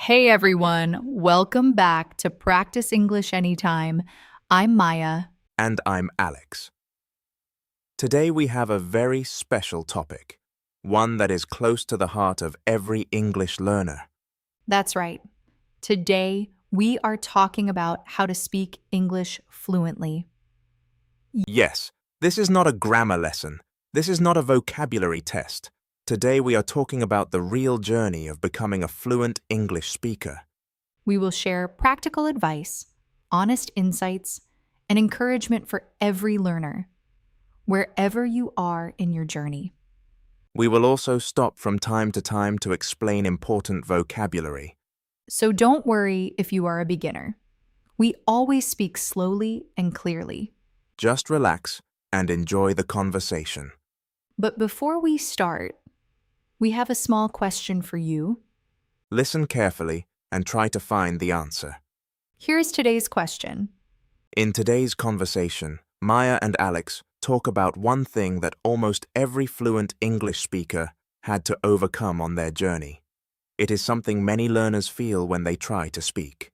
Hey everyone, welcome back to Practice English Anytime. I'm Maya. And I'm Alex. Today we have a very special topic, one that is close to the heart of every English learner. That's right. Today we are talking about how to speak English fluently. Yes, this is not a grammar lesson. This is not a vocabulary test. Today we are talking about the real journey of becoming a fluent English speaker. We will share practical advice, honest insights, and encouragement for every learner, wherever you are in your journey. We will also stop from time to time to explain important vocabulary. So don't worry if you are a beginner. We always speak slowly and clearly. Just relax and enjoy the conversation. But before we start, we have a small question for you. Listen carefully and try to find the answer. Here's today's question. In today's conversation, Maya and Alex talk about one thing that almost every fluent English speaker had to overcome on their journey. It is something many learners feel when they try to speak.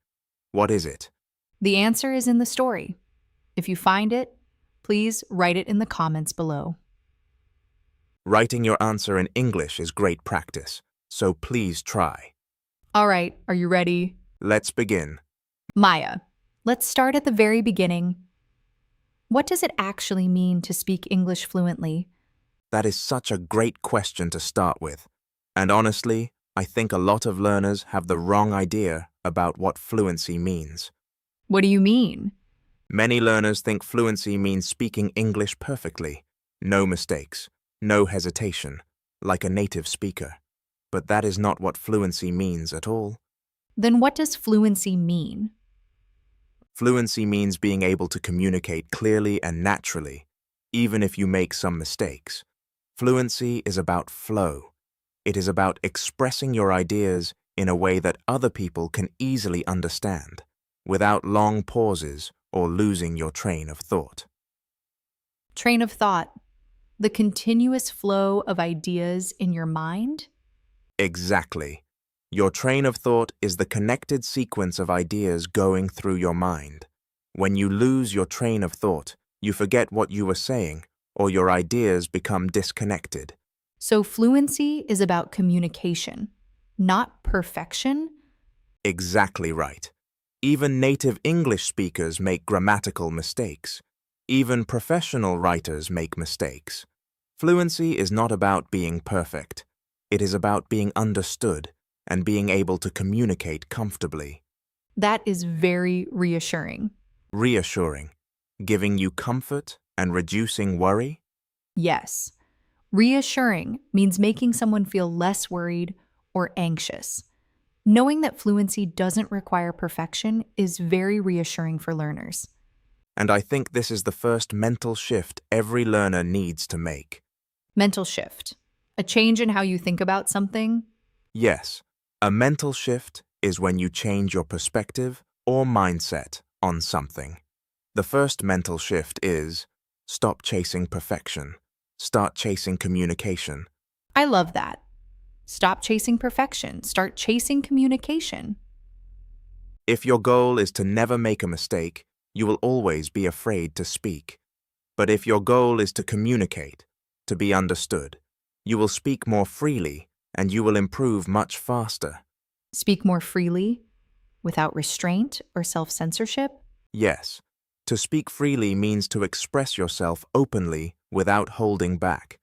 What is it? The answer is in the story. If you find it, please write it in the comments below. Writing your answer in English is great practice, so please try. All right, are you ready? Let's begin. Maya, let's start at the very beginning. What does it actually mean to speak English fluently? That is such a great question to start with. And honestly, I think a lot of learners have the wrong idea about what fluency means. What do you mean? Many learners think fluency means speaking English perfectly, no mistakes, no hesitation, like a native speaker. But that is not what fluency means at all. Then what does fluency mean? Fluency means being able to communicate clearly and naturally, even if you make some mistakes. Fluency is about flow. It is about expressing your ideas in a way that other people can easily understand, without long pauses or losing your train of thought. Train of thought. The continuous flow of ideas in your mind? Exactly. Your train of thought is the connected sequence of ideas going through your mind. When you lose your train of thought, you forget what you were saying, or your ideas become disconnected. So fluency is about communication, not perfection? Exactly right. Even native English speakers make grammatical mistakes. Even professional writers make mistakes. Fluency is not about being perfect. It is about being understood and being able to communicate comfortably. That is very reassuring. Reassuring, giving you comfort and reducing worry? Yes. Reassuring means making someone feel less worried or anxious. Knowing that fluency doesn't require perfection is very reassuring for learners. And I think this is the first mental shift every learner needs to make. Mental shift. A change in how you think about something? Yes, a mental shift is when you change your perspective or mindset on something. The first mental shift is stop chasing perfection, start chasing communication. I love that. Stop chasing perfection. Start chasing communication. If your goal is to never make a mistake, you will always be afraid to speak. But if your goal is to communicate, to be understood, you will speak more freely and you will improve much faster. Speak more freely, without restraint or self-censorship? Yes, to speak freely means to express yourself openly without holding back.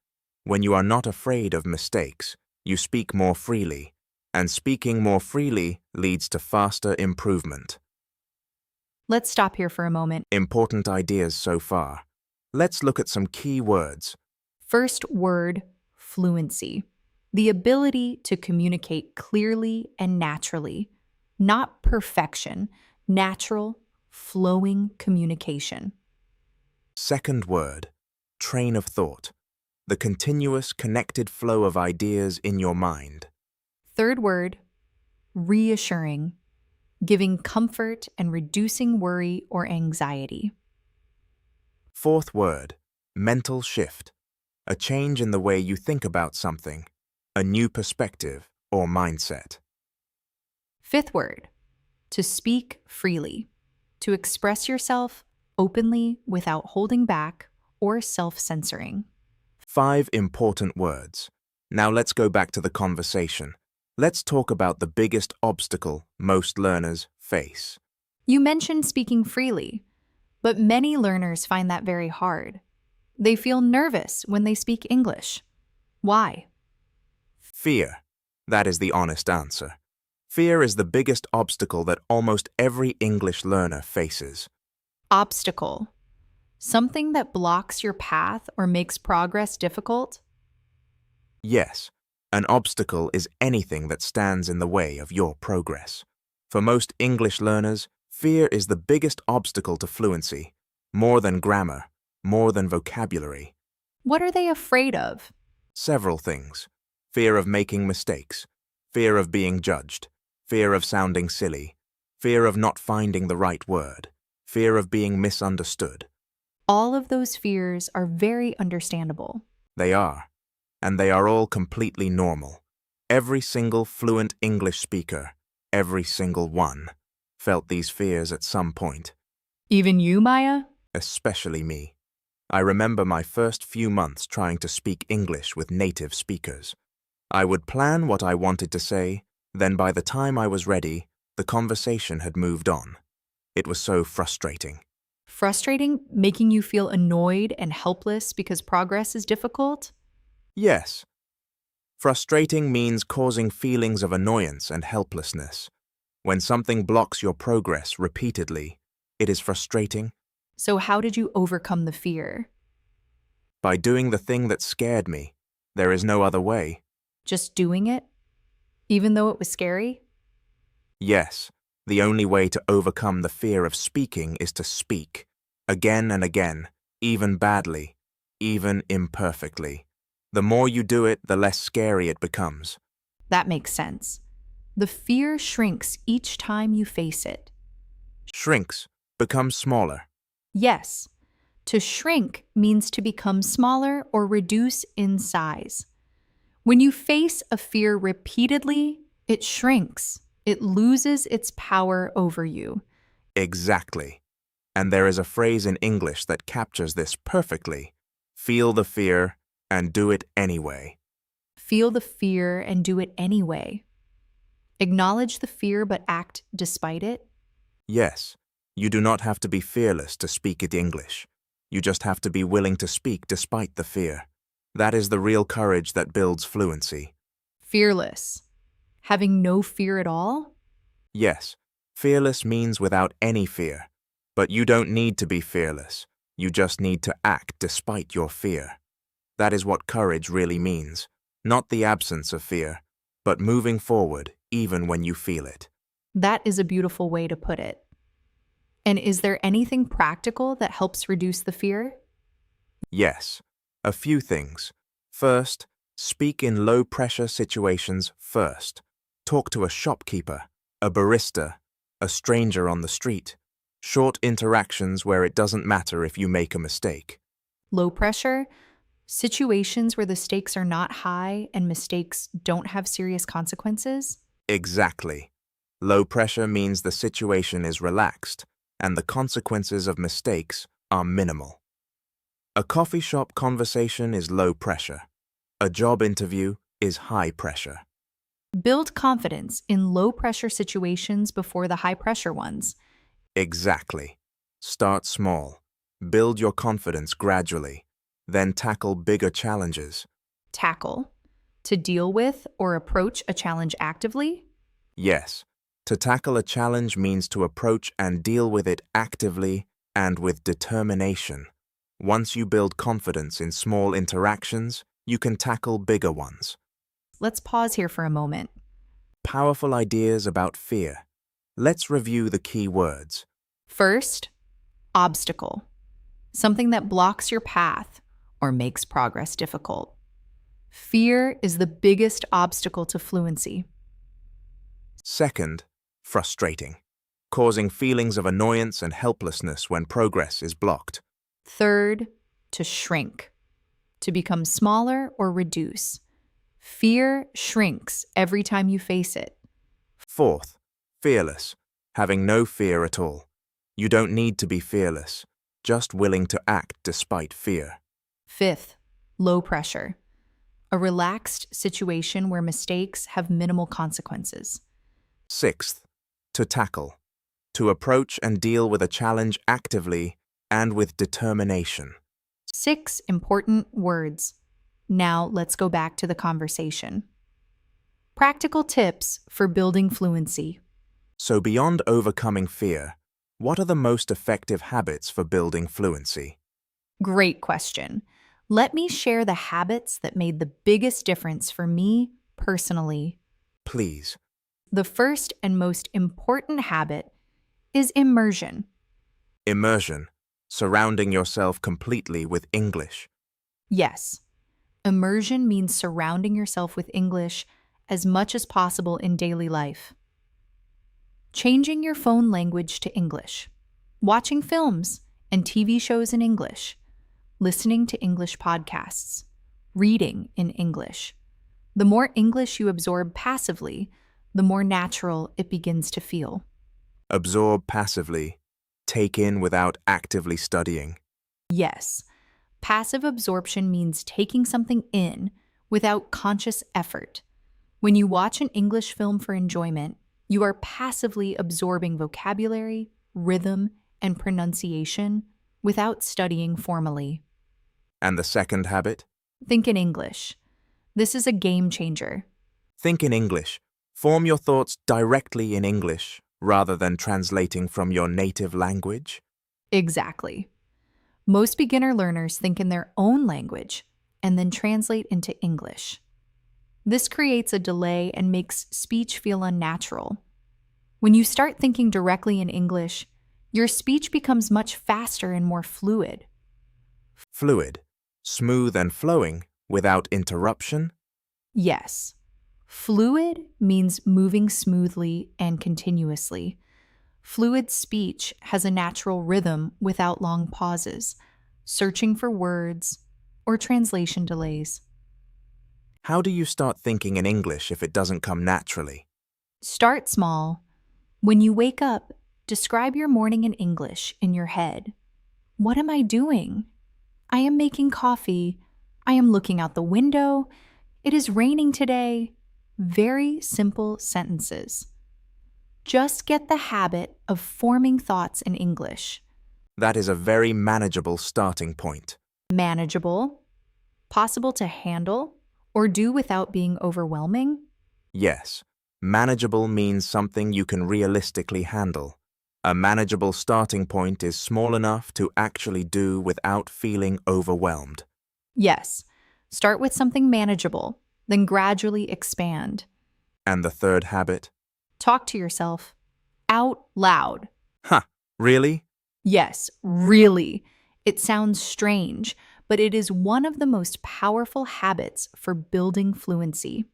When you are not afraid of mistakes, you speak more freely, and speaking more freely leads to faster improvement. Let's stop here for a moment. Important ideas so far. Let's look at some key words. First word, fluency. The ability to communicate clearly and naturally. Not perfection, natural, flowing communication. Second word, train of thought. The continuous connected flow of ideas in your mind. Third word, reassuring. Giving comfort and reducing worry or anxiety. Fourth word, mental shift. A change in the way you think about something, a new perspective or mindset. Fifth word, to speak freely, to express yourself openly without holding back or self-censoring. 5 important words. Now let's go back to the conversation. Let's talk about the biggest obstacle most learners face. You mentioned speaking freely, but many learners find that very hard. They feel nervous when they speak English. Why? Fear. That is the honest answer. Fear is the biggest obstacle that almost every English learner faces. Obstacle. Something that blocks your path or makes progress difficult? Yes, an obstacle is anything that stands in the way of your progress. For most English learners, fear is the biggest obstacle to fluency, more than grammar, more than vocabulary. What are they afraid of? Several things. Fear of making mistakes, fear of being judged, fear of sounding silly, fear of not finding the right word, fear of being misunderstood. All of those fears are very understandable. They are, and they are all completely normal. Every single fluent English speaker, every single one, felt these fears at some point. Even you, Maya? Especially me. I remember my first few months trying to speak English with native speakers. I would plan what I wanted to say, then by the time I was ready, the conversation had moved on. It was so frustrating. Frustrating, making you feel annoyed and helpless because progress is difficult? Yes. Frustrating means causing feelings of annoyance and helplessness. When something blocks your progress repeatedly, it is frustrating. So how did you overcome the fear? By doing the thing that scared me. There is no other way. Just doing it? Even though it was scary? Yes, the only way to overcome the fear of speaking is to speak. Again and again, even badly, even imperfectly. The more you do it, the less scary it becomes. That makes sense. The fear shrinks each time you face it. Shrinks, becomes smaller. Yes, to shrink means to become smaller or reduce in size. When you face a fear repeatedly, it shrinks. It loses its power over you. Exactly. And there is a phrase in English that captures this perfectly. Feel the fear and do it anyway. Feel the fear and do it anyway. Acknowledge the fear but act despite it. Yes, you do not have to be fearless to speak it English. You just have to be willing to speak despite the fear. That is the real courage that builds fluency. Fearless. Having no fear at all? Yes, fearless means without any fear. But you don't need to be fearless. You just need to act despite your fear. That is what courage really means. Not the absence of fear, but moving forward even when you feel it. That is a beautiful way to put it. And is there anything practical that helps reduce the fear? Yes, a few things. First, speak in low-pressure situations first. Talk to a shopkeeper, a barista, a stranger on the street. Short interactions where it doesn't matter if you make a mistake. Low pressure? Situations where the stakes are not high and mistakes don't have serious consequences? Exactly. Low pressure means the situation is relaxed and the consequences of mistakes are minimal. A coffee shop conversation is low pressure. A job interview is high pressure. Build confidence in low pressure situations before the high pressure ones. Exactly. Start small. Build your confidence gradually. Then tackle bigger challenges. Tackle. To deal with or approach a challenge actively? Yes, to tackle a challenge means to approach and deal with it actively and with determination. Once you build confidence in small interactions, you can tackle bigger ones. Let's pause here for a moment. Powerful ideas about fear. Let's review the key words. First, obstacle. Something that blocks your path or makes progress difficult. Fear is the biggest obstacle to fluency. Second, frustrating, causing feelings of annoyance and helplessness when progress is blocked. Third, to shrink. To become smaller or reduce. Fear shrinks every time you face it. Fourth, Fearless, having no fear at all. You don't need to be fearless, just willing to act despite fear. 5th, low pressure. A relaxed situation where mistakes have minimal consequences. 6th, to tackle. To approach and deal with a challenge actively and with determination. 6 important words. Now let's go back to the conversation. Practical tips for building fluency. So beyond overcoming fear, what are the most effective habits for building fluency? Great question. Let me share the habits that made the biggest difference for me personally. Please. The first and most important habit is immersion. Immersion, surrounding yourself completely with English. Yes, immersion means surrounding yourself with English as much as possible in daily life. Changing your phone language to English, watching films and TV shows in English, listening to English podcasts, reading in English. The more English you absorb passively, the more natural it begins to feel. Absorb passively, take in without actively studying. Yes, passive absorption means taking something in without conscious effort. When you watch an English film for enjoyment, you are passively absorbing vocabulary, rhythm, and pronunciation without studying formally. And the second habit? Think in English. This is a game changer. Think in English. Form your thoughts directly in English rather than translating from your native language. Exactly. Most beginner learners think in their own language and then translate into English. This creates a delay and makes speech feel unnatural. When you start thinking directly in English, your speech becomes much faster and more fluid. Fluid, smooth and flowing without interruption. Yes. Fluid means moving smoothly and continuously. Fluid speech has a natural rhythm without long pauses, searching for words, or translation delays. How do you start thinking in English if it doesn't come naturally? Start small. When you wake up, describe your morning in English in your head. What am I doing? I am making coffee. I am looking out the window. It is raining today. Very simple sentences. Just get the habit of forming thoughts in English. That is a very manageable starting point. Manageable, possible to handle, or do without being overwhelming. Yes, manageable means something you can realistically handle. A manageable starting point is small enough to actually do without feeling overwhelmed. Yes, start with something manageable, then gradually expand. And the third habit? Talk to yourself out loud. Huh, really? Yes, really. It sounds strange, but it is one of the most powerful habits for building fluency.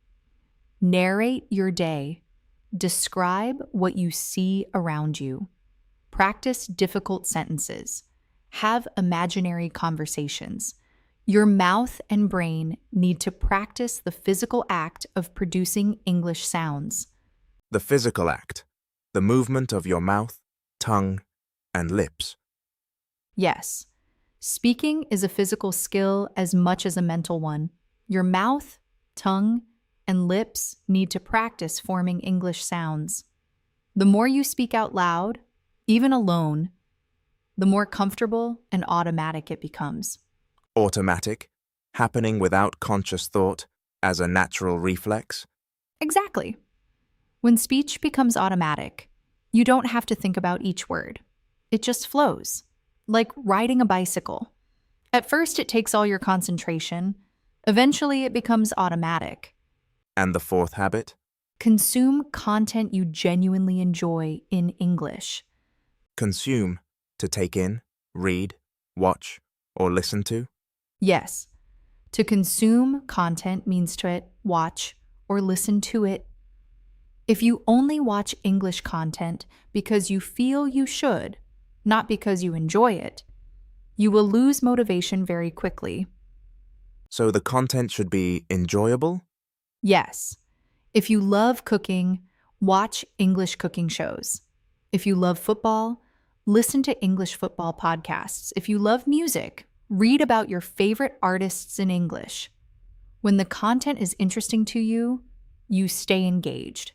Narrate your day. Describe what you see around you. Practice difficult sentences. Have imaginary conversations. Your mouth and brain need to practice the physical act of producing English sounds. The physical act, the movement of your mouth, tongue, and lips. Yes, speaking is a physical skill as much as a mental one. Your mouth, tongue, and lips need to practice forming English sounds. The more you speak out loud, even alone, the more comfortable and automatic it becomes. Automatic, happening without conscious thought, as a natural reflex. Exactly. When speech becomes automatic, you don't have to think about each word. It just flows, like riding a bicycle. At first, it takes all your concentration. Eventually, it becomes automatic. And the fourth habit? Consume content you genuinely enjoy in English. Consume, to take in, read, watch, or listen to. Yes, to consume content means to watch or listen to it. If you only watch English content because you feel you should, not because you enjoy it, you will lose motivation very quickly. So the content should be enjoyable? Yes, if you love cooking, Watch English cooking shows. If you love football, listen to English football podcasts. If you love music, read about your favorite artists in English. When the content is interesting to you, you stay engaged.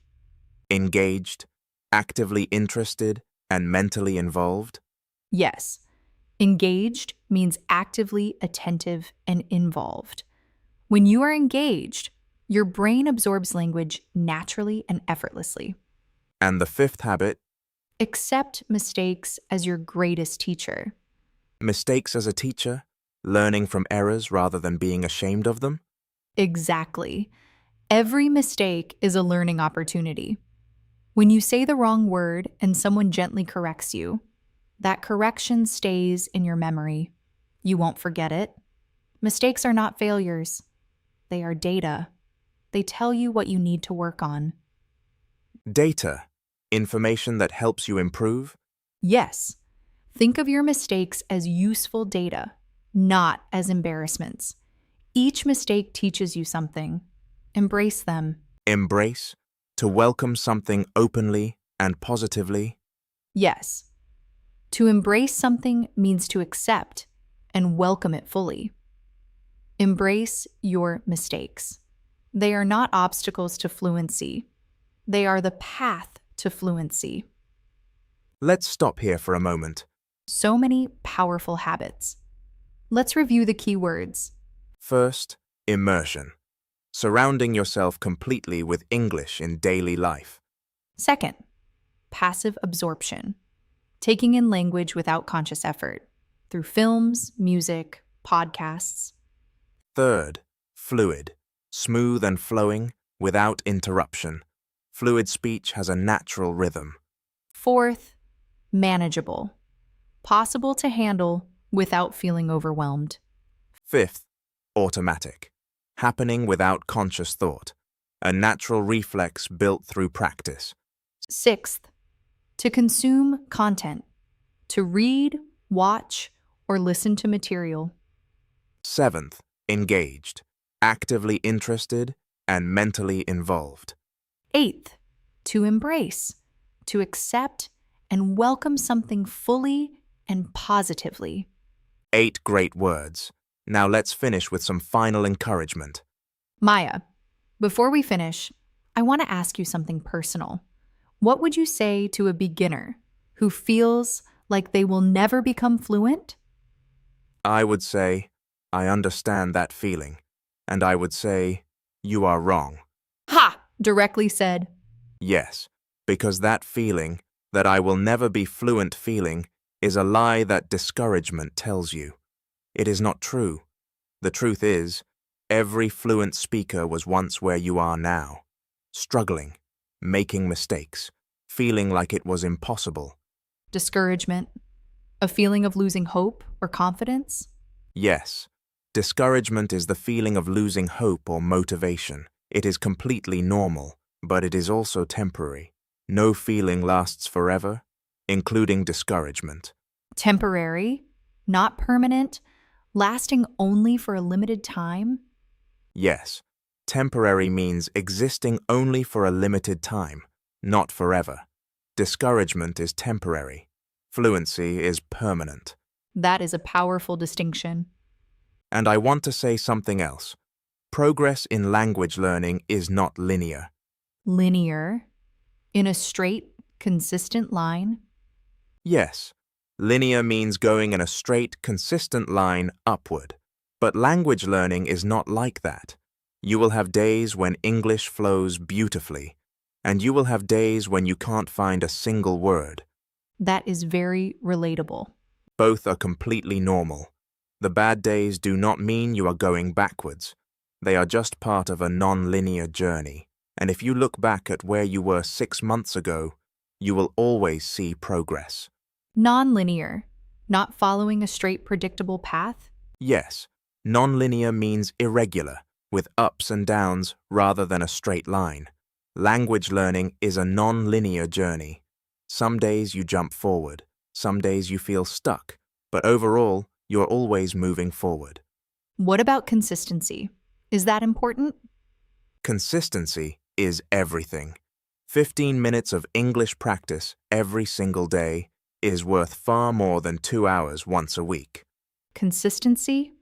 Engaged, actively interested, and mentally involved? Yes, engaged means actively attentive and involved. When you are engaged, your brain absorbs language naturally and effortlessly. And the fifth habit, Accept mistakes as your greatest teacher. mistakes as a teacher, learning from errors rather than being ashamed of them? Exactly. Every mistake is a learning opportunity. When you say the wrong word and someone gently corrects you, that correction stays in your memory. You won't forget it. Mistakes are not failures. They are data. They tell you what you need to work on. Data, information that helps you improve? Yes, think of your mistakes as useful data, not as embarrassments. Each mistake teaches you something. Embrace them. Embrace, to welcome something openly and positively? Yes. To embrace something means to accept and welcome it fully. Embrace your mistakes. They are not obstacles to fluency. They are the path to fluency. Let's stop here for a moment. So many powerful habits. Let's review the key words. First, immersion, surrounding yourself completely with English in daily life. Second, passive absorption, taking in language without conscious effort through films, music, podcasts. Third, fluid, smooth and flowing without interruption. Fluid speech has a natural rhythm. Fourth, manageable, possible to handle without feeling overwhelmed. Fifth, automatic, happening without conscious thought, a natural reflex built through practice. Sixth, to consume content, to read, watch, or listen to material. Seventh, engaged, actively interested and mentally involved. Eighth, to embrace, to accept and welcome something fully and positively. 8 great words. Now let's finish with some final encouragement. Maya, before we finish, I want to ask you something personal. What would you say to a beginner who feels like they will never become fluent? I would say, I understand that feeling. And I would say, you are wrong. Ha! Directly said. Yes, because that feeling, that I will never be fluent feeling, is a lie that discouragement tells you. It is not true. The truth is, every fluent speaker was once where you are now, struggling, making mistakes, feeling like it was impossible. Discouragement. A feeling of losing hope or confidence? Yes, discouragement is the feeling of losing hope or motivation. It is completely normal, but it is also temporary. No feeling lasts forever, including discouragement. Temporary, not permanent, lasting only for a limited time? Yes, temporary means existing only for a limited time, not forever. Discouragement is temporary. Fluency is permanent. That is a powerful distinction. And I want to say something else. Progress in language learning is not linear. Linear, in a straight, consistent line? Yes, linear means going in a straight, consistent line upward. But language learning is not like that. You will have days when English flows beautifully, and you will have days when you can't find a single word. That is very relatable. Both are completely normal. The bad days do not mean you are going backwards. They are just part of a non-linear journey. And if you look back at where you were 6 months ago, you will always see progress. Non-linear, not following a straight, predictable path? Yes, non-linear means irregular, with ups and downs rather than a straight line. Language learning is a non-linear journey. Some days you jump forward, some days you feel stuck, but overall, you're always moving forward. What about consistency? Is that important? Consistency is everything. 15 minutes of English practice every single day is worth far more than 2 hours once a week. Consistency?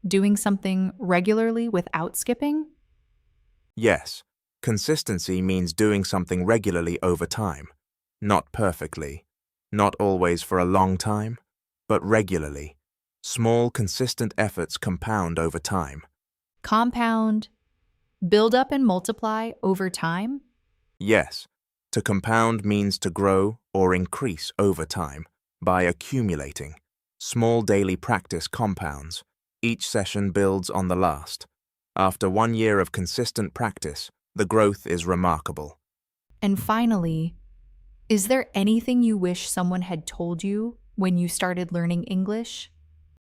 Doing something regularly without skipping? Yes, consistency means doing something regularly over time. Not perfectly, not always for a long time, but regularly. Small, consistent efforts compound over time. Compound? Build up and multiply over time? Yes, to compound means to grow or increase over time by accumulating. Small daily practice compounds. Each session builds on the last. After 1 year of consistent practice, the growth is remarkable. And finally, is there anything you wish someone had told you when you started learning English?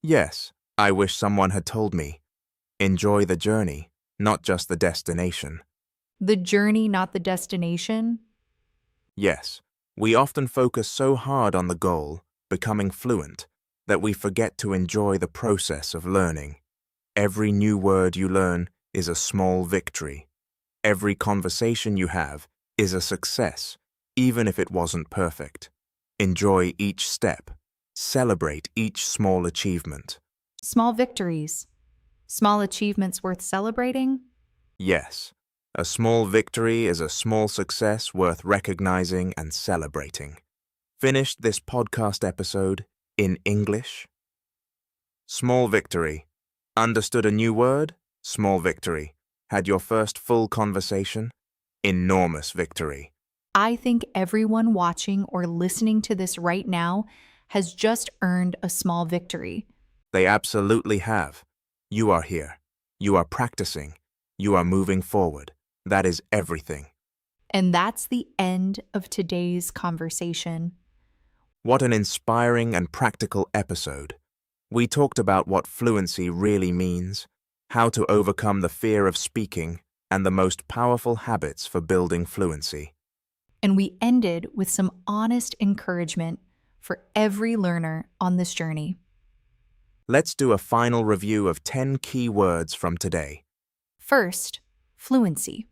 Yes, I wish someone had told me. Enjoy the journey, not just the destination. The journey, not the destination? Yes, we often focus so hard on the goal, becoming fluent, that we forget to enjoy the process of learning. Every new word you learn is a small victory. Every conversation you have is a success, even if it wasn't perfect. Enjoy each step. Celebrate each small achievement. Small victories. Small achievements worth celebrating? Yes, a small victory is a small success worth recognizing and celebrating. Finished this podcast episode in English? Small victory. Understood a new word? Small victory. Had your first full conversation? Enormous victory. I think everyone watching or listening to this right now has just earned a small victory. They absolutely have. You are here. You are practicing. You are moving forward. That is everything. And that's the end of today's conversation. What an inspiring and practical episode. We talked about what fluency really means, how to overcome the fear of speaking, and the most powerful habits for building fluency. And we ended with some honest encouragement for every learner on this journey. Let's do a final review of 10 key words from today. First, fluency.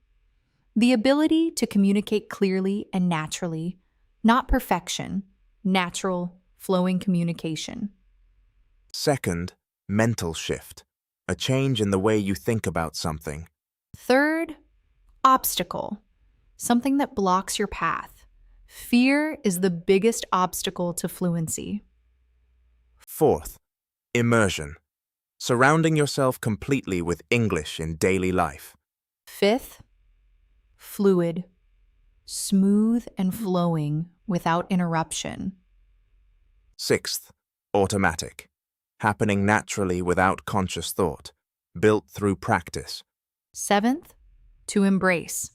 The ability to communicate clearly and naturally, not perfection, natural, flowing communication. Second, mental shift. A change in the way you think about something. Third, obstacle. Something that blocks your path. Fear is the biggest obstacle to fluency. Fourth, immersion. Surrounding yourself completely with English in daily life. Fifth, fluid. Smooth and flowing without interruption. Sixth, automatic. Happening naturally without conscious thought. Built through practice. Seventh, to embrace.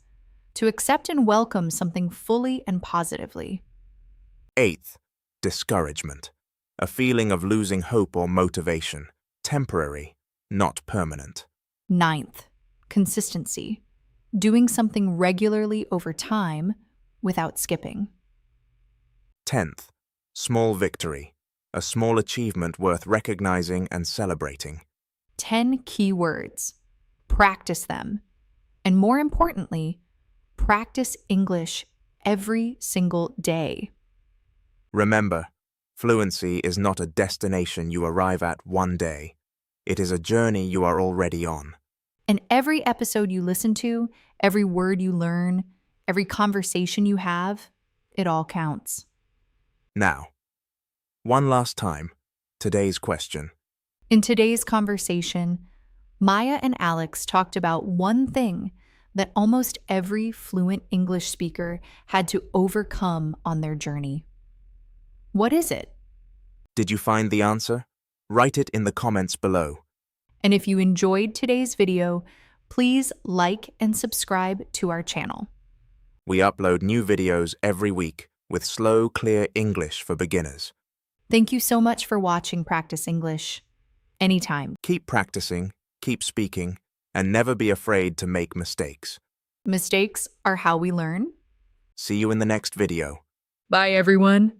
To accept and welcome something fully and positively. Eighth, discouragement. A feeling of losing hope or motivation. Temporary, not permanent. Ninth, consistency. Doing something regularly over time without skipping. 10th, small victory. A small achievement worth recognizing and celebrating. 10 key words. Practice them. And more importantly, practice English every single day. Remember, fluency is not a destination you arrive at one day. It is a journey you are already on. And every episode you listen to, every word you learn, every conversation you have, it all counts. Now, one last time, today's question. In today's conversation, Maya and Alex talked about one thing that almost every fluent English speaker had to overcome on their journey. What is it? Did you find the answer? Write it in the comments below. And if you enjoyed today's video, please like and subscribe to our channel. We upload new videos every week with slow, clear English for beginners. Thank you so much for watching Practice English. Anytime. Keep practicing, keep speaking, and never be afraid to make mistakes. Mistakes are how we learn. See you in the next video. Bye, everyone.